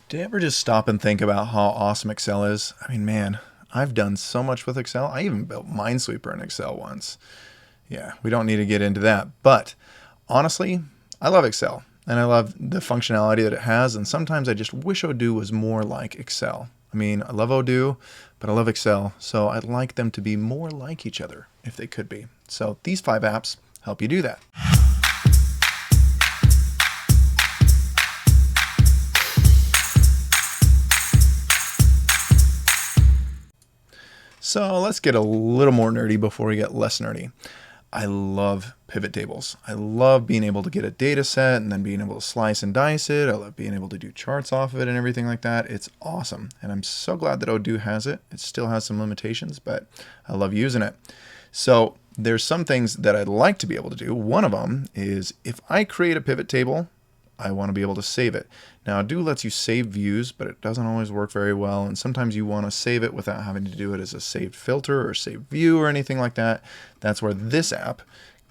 Do you ever just stop and think about how awesome Excel is? I mean, man, I've done so much with Excel. I even built Minesweeper in Excel once. Yeah, we don't need to get into that. But honestly, I love Excel and I love the functionality that it has. And sometimes I just wish Odoo was more like Excel. I mean, I love Odoo, but I love Excel. So I'd like them to be more like each other if they could be. So these 5 apps help you do that. So let's get a little more nerdy before we get less nerdy. I love pivot tables. I love being able to get a data set and then being able to slice and dice it. I love being able to do charts off of it and everything like that. It's awesome. And I'm so glad that Odoo has it. It still has some limitations, but I love using it. So there's some things that I'd like to be able to do. One of them is if I create a pivot table, I want to be able to save it. Now, Odoo lets you save views, but it doesn't always work very well. And sometimes you want to save it without having to do it as a saved filter or saved view or anything like that. That's where this app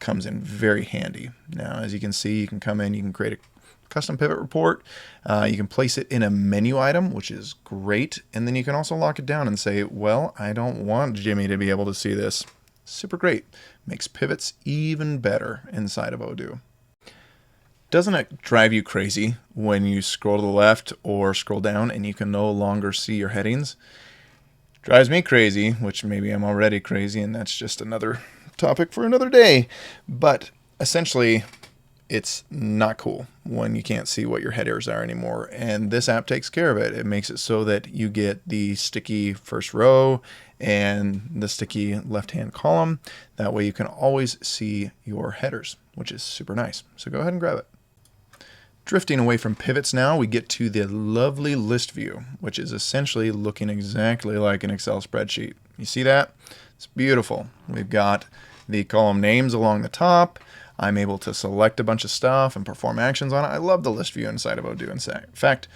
comes in very handy. Now, as you can see, you can come in, you can create a custom pivot report. You can place it in a menu item, which is great. And then you can also lock it down and say, well, I don't want Jimmy to be able to see this. Super great. Makes pivots even better inside of Odoo. Doesn't it drive you crazy when you scroll to the left or scroll down and you can no longer see your headings? Drives me crazy, which maybe I'm already crazy, and that's just another topic for another day. But essentially, it's not cool when you can't see what your headers are anymore. And this app takes care of it. It makes it so that you get the sticky first row and the sticky left-hand column. That way you can always see your headers, which is super nice. So go ahead and grab it. Drifting away from pivots now, we get to the lovely Listview, which is essentially looking exactly like an Excel spreadsheet. You see that? It's beautiful. We've got the column names along the top. I'm able to select a bunch of stuff and perform actions on it. I love the Listview inside of Odoo. In fact,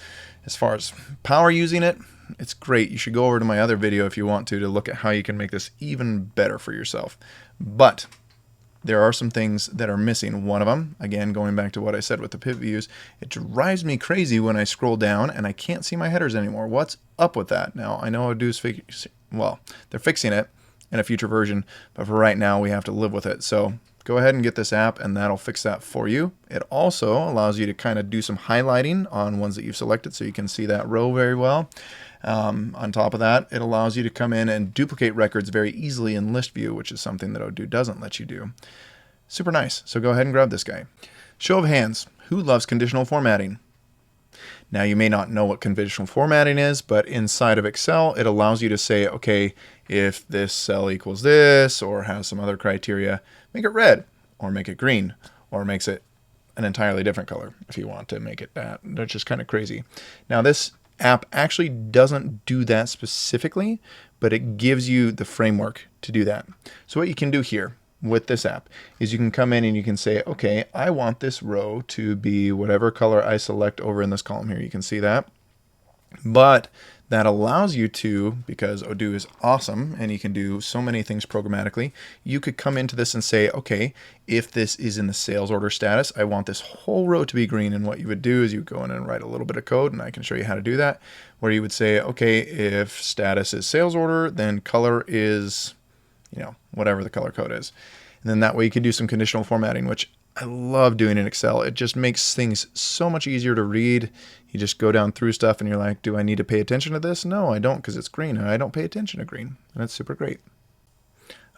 as far as power using it, it's great. You should go over to my other video if you want to look at how you can make this even better for yourself. But there are some things that are missing. One of them, again, going back to what I said with the pivot views, it drives me crazy when I scroll down and I can't see my headers anymore. What's up with that? Now, I know Odoo's they're fixing it in a future version, but for right now, we have to live with it. So go ahead and get this app and that'll fix that for you. It also allows you to kind of do some highlighting on ones that you've selected so you can see that row very well. On top of that, it allows you to come in and duplicate records very easily in Listview, which is something that Odoo doesn't let you do. Super nice. So go ahead and grab this guy. Show of hands. Who loves conditional formatting? Now, you may not know what conditional formatting is, but inside of Excel, it allows you to say, okay, if this cell equals this or has some other criteria, make it red or make it green or makes it an entirely different color if you want to make it that. That's just kind of crazy. Now, this app actually doesn't do that specifically, but it gives you the framework to do that. So what you can do here with this app is you can come in and you can say, okay, I want this row to be whatever color I select over in this column here. You can see that. But that allows you to, because Odoo is awesome and you can do so many things programmatically, you could come into this and say, okay, if this is in the sales order status, I want this whole row to be green. And what you would do is you go in and write a little bit of code, and I can show you how to do that, where you would say, okay, if status is sales order, then color is, whatever the color code is. And then that way you can do some conditional formatting, which I love doing in Excel. It just makes things so much easier to read. You just go down through stuff and you're like, do I need to pay attention to this? No, I don't, because it's green and I don't pay attention to green. And it's super great.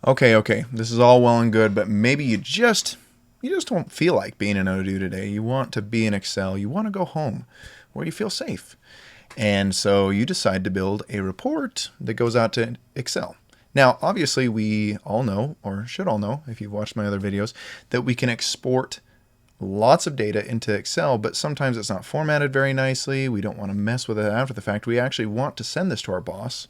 Okay. This is all well and good, but maybe you just don't feel like being in Odoo today. You want to be in Excel. You want to go home where you feel safe. And so you decide to build a report that goes out to Excel. Now, obviously, we all know, or should all know, if you've watched my other videos, that we can export lots of data into Excel, but sometimes it's not formatted very nicely. We don't want to mess with it after the fact. We actually want to send this to our boss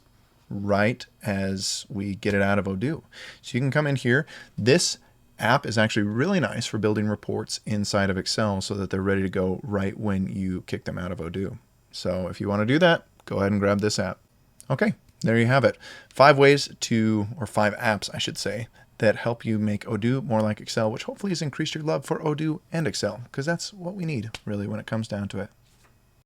right as we get it out of Odoo. So you can come in here. This app is actually really nice for building reports inside of Excel so that they're ready to go right when you kick them out of Odoo. So if you want to do that, go ahead and grab this app. Okay. There you have it. 5 apps, I should say, that help you make Odoo more like Excel, which hopefully has increased your love for Odoo and Excel, because that's what we need, really, when it comes down to it.